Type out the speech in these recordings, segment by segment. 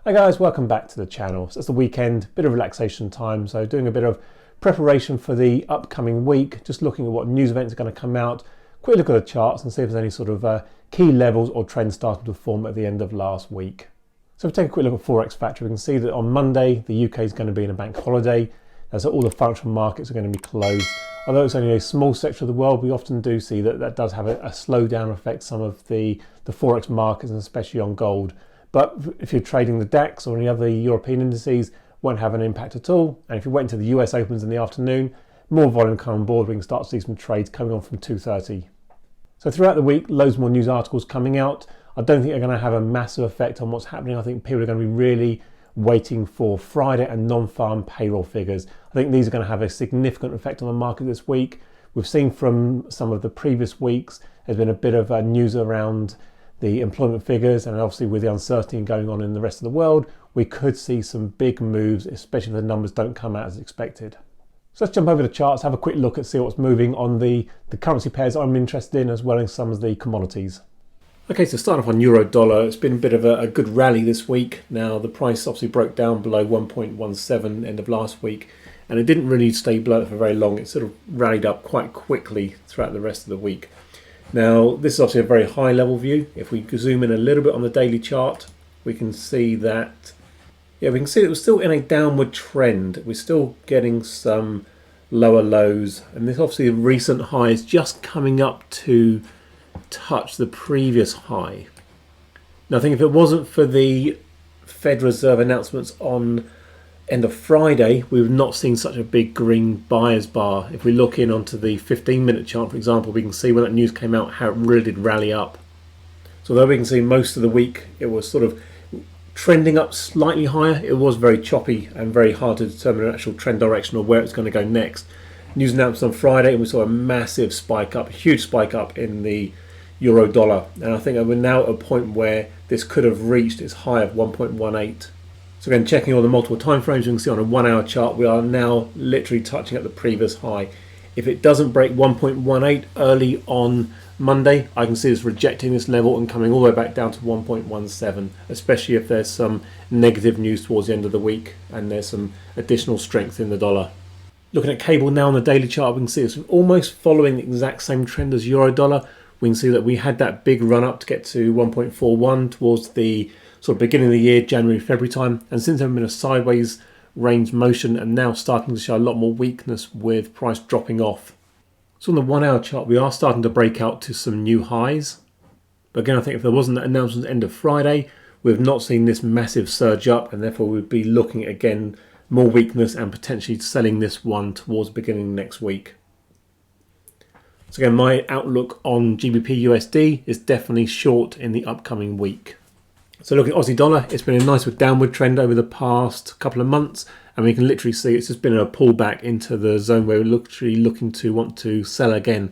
Hi guys, welcome back to the channel. So it's the weekend, bit of relaxation time, so doing a bit of preparation for the upcoming week, just looking at what news events are going to come out, quick look at the charts and see if there's any sort of key levels or trends starting to form at the end of last week. So if we take a quick look at Forex Factor, we can see that on Monday the UK is going to be in a bank holiday, so all the functional markets are going to be closed. Although it's only a small section of the world, we often do see that that does have a slowdown effect some of the Forex markets, and especially on gold. But if you're trading the DAX or any other European indices, won't have an impact at all. And if you wait until the US opens in the afternoon, more volume come on board, we can start to see some trades coming on from 2:30. So throughout the week, loads more news articles coming out. I don't think they're going to have a massive effect on what's happening. I think people are going to be really waiting for Friday and non-farm payroll figures. I think these are going to have a significant effect on the market this week. We've seen from some of the previous weeks, there's been a bit of news around the employment figures, and obviously with the uncertainty going on in the rest of the world, we could see some big moves, especially if the numbers don't come out as expected. So let's jump over the charts, have a quick look at see what's moving on the currency pairs I'm interested in, as well as some of the commodities. Okay, so starting off on euro dollar, it's been a bit of a good rally this week. Now the price obviously broke down below 1.17 end of last week, and it didn't really stay below it for very long. It sort of rallied up quite quickly throughout the rest of the week. Now, this is obviously a very high level view. If we zoom in a little bit on the daily chart, we can see that, we can see that we're still in a downward trend. We're still getting some lower lows, and this obviously the recent high is just coming up to touch the previous high. Now, I think if it wasn't for the Fed Reserve announcements on end of Friday, we would not seen such a big green buyers bar. If we look in onto the 15-minute chart, for example, we can see when that news came out how it really did rally up. So although we can see most of the week it was sort of trending up slightly higher, it was very choppy and very hard to determine an actual trend direction or where it's going to go next. News announced on Friday, and we saw a massive spike up, a huge spike up in the euro dollar, and I think we're now at a point where this could have reached its high of 1.18. So again, checking all the multiple time frames, you can see on a 1 hour chart we are now literally touching at the previous high. If it doesn't break 1.18 early on Monday, I can see this rejecting this level and coming all the way back down to 1.17, especially if there's some negative news towards the end of the week and there's some additional strength in the dollar. Looking at cable now on the daily chart, we can see it's almost following the exact same trend as euro dollar. We can see that we had that big run up to get to 1.41 towards the sort of beginning of the year, January, February time, and since then been a sideways range motion and now starting to show a lot more weakness with price dropping off. So on the 1 hour chart, we are starting to break out to some new highs. But again, I think if there wasn't that announcement end of Friday, we've not seen this massive surge up, and therefore we'd be looking at, again, more weakness and potentially selling this one towards the beginning next week. So again, my outlook on GBP USD is definitely short in the upcoming week. So looking at Aussie Dollar, it's been a nice downward trend over the past couple of months, and we can literally see it's just been a pullback into the zone where we're literally looking to want to sell again.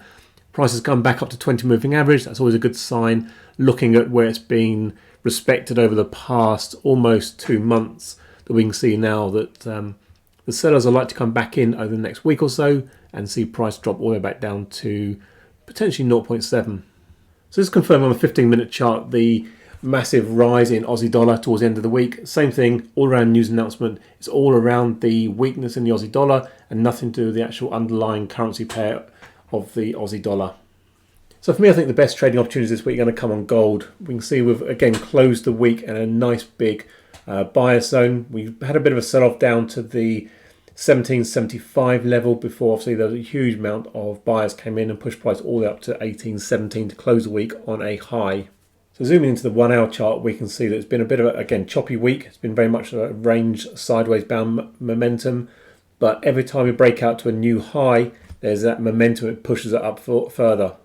Price has come back up to 20 moving average. That's always a good sign. Looking at where it's been respected over the past almost 2 months, that we can see now that the sellers are likely to come back in over the next week or so and see price drop all the way back down to potentially 0.7. So this is confirmed on the 15-minute chart, the massive rise in Aussie dollar towards the end of the week. Same thing, all around news announcement. It's all around the weakness in the Aussie dollar and nothing to do with the actual underlying currency pair of the Aussie dollar. So for me, I think the best trading opportunities this week are going to come on gold. We can see we've again closed the week in a nice big buyer zone. We had a bit of a sell-off down to the 1775 level before obviously there was a huge amount of buyers came in and pushed price all the way up to 1817 to close the week on a high. So zooming into the 1 hour chart, we can see that it's been a bit of a, again, choppy week. It's been very much a range sideways bound momentum, but every time we break out to a new high, there's that momentum, it pushes it up further.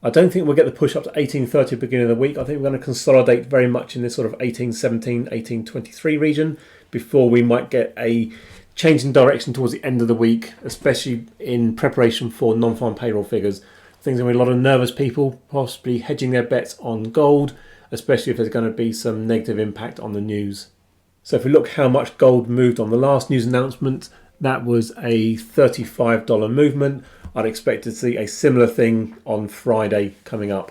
I don't think we'll get the push up to 1830 at the beginning of the week. I think we're going to consolidate very much in this sort of 1817, 1823 region before we might get a change in direction towards the end of the week, especially in preparation for non-farm payroll figures. Things going to be a lot of nervous people, possibly hedging their bets on gold, especially if there's going to be some negative impact on the news. So if we look how much gold moved on the last news announcement, that was a $35 movement. I'd expect to see a similar thing on Friday coming up.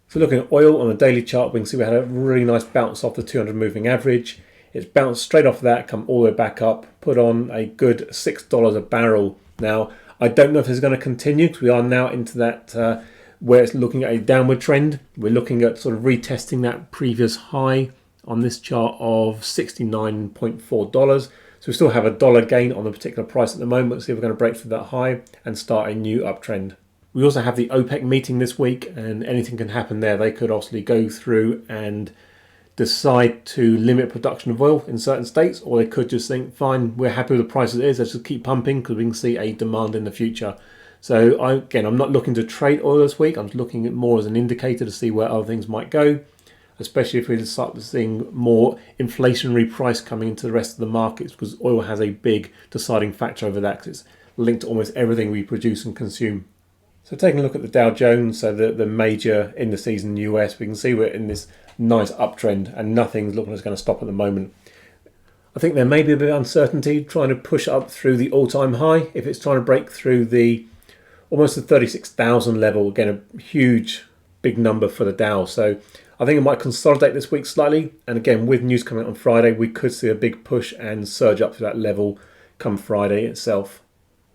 So looking at oil on the daily chart, we can see we had a really nice bounce off the 200 moving average. It's bounced straight off that, come all the way back up, put on a good $6 a barrel. Now, I don't know if it's going to continue because we are now into that where it's looking at a downward trend. We're looking at sort of retesting that previous high on this chart of $69.4. So we still have a dollar gain on the particular price at the moment. Let's see if we're going to break through that high and start a new uptrend. We also have the OPEC meeting this week, and anything can happen there. They could obviously go through and decide to limit production of oil in certain states, or they could just think, fine, we're happy with the price as it is, let's just keep pumping because we can see a demand in the future. So I'm not looking to trade oil this week. I'm just looking at more as an indicator to see where other things might go, especially if we start seeing more inflationary price coming into the rest of the markets, because oil has a big deciding factor over that because it's linked to almost everything we produce and consume. So taking a look at the Dow Jones, so the major indices in the US, we can see we're in this nice uptrend and nothing's looking like it's going to stop at the moment. I think there may be a bit of uncertainty trying to push up through the all-time high. If it's trying to break through almost the 36,000 level, again, a huge, big number for the Dow. So I think it might consolidate this week slightly. And again, with news coming out on Friday, we could see a big push and surge up to that level come Friday itself.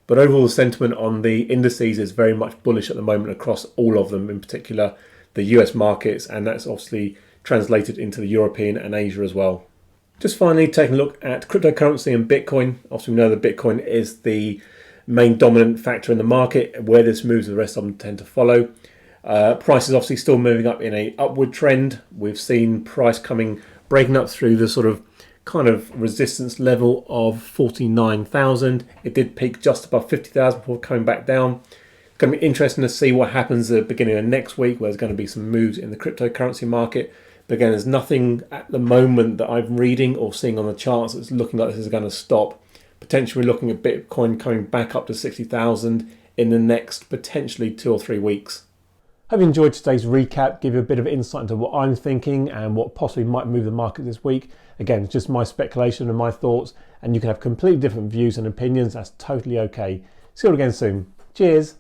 But overall, the sentiment on the indices is very much bullish at the moment across all of them, in particular the US markets, and that's obviously translated into the European and Asia as well. Just finally, taking a look at cryptocurrency and Bitcoin. Obviously, we know that Bitcoin is the main dominant factor in the market. Where this moves, the rest of them tend to follow. Price is obviously still moving up in an upward trend. We've seen price breaking up through the sort of kind of resistance level of 49,000. It did peak just above 50,000 before coming back down. It's going to be interesting to see what happens at the beginning of next week, where there's going to be some moves in the cryptocurrency market. But again, there's nothing at the moment that I'm reading or seeing on the charts that's looking like this is going to stop. Potentially looking at Bitcoin coming back up to 60,000 in the next potentially 2 or 3 weeks. Hope you enjoyed today's recap, give you a bit of insight into what I'm thinking and what possibly might move the market this week. Again, it's just my speculation and my thoughts, and you can have completely different views and opinions. That's totally okay. See you all again soon. Cheers.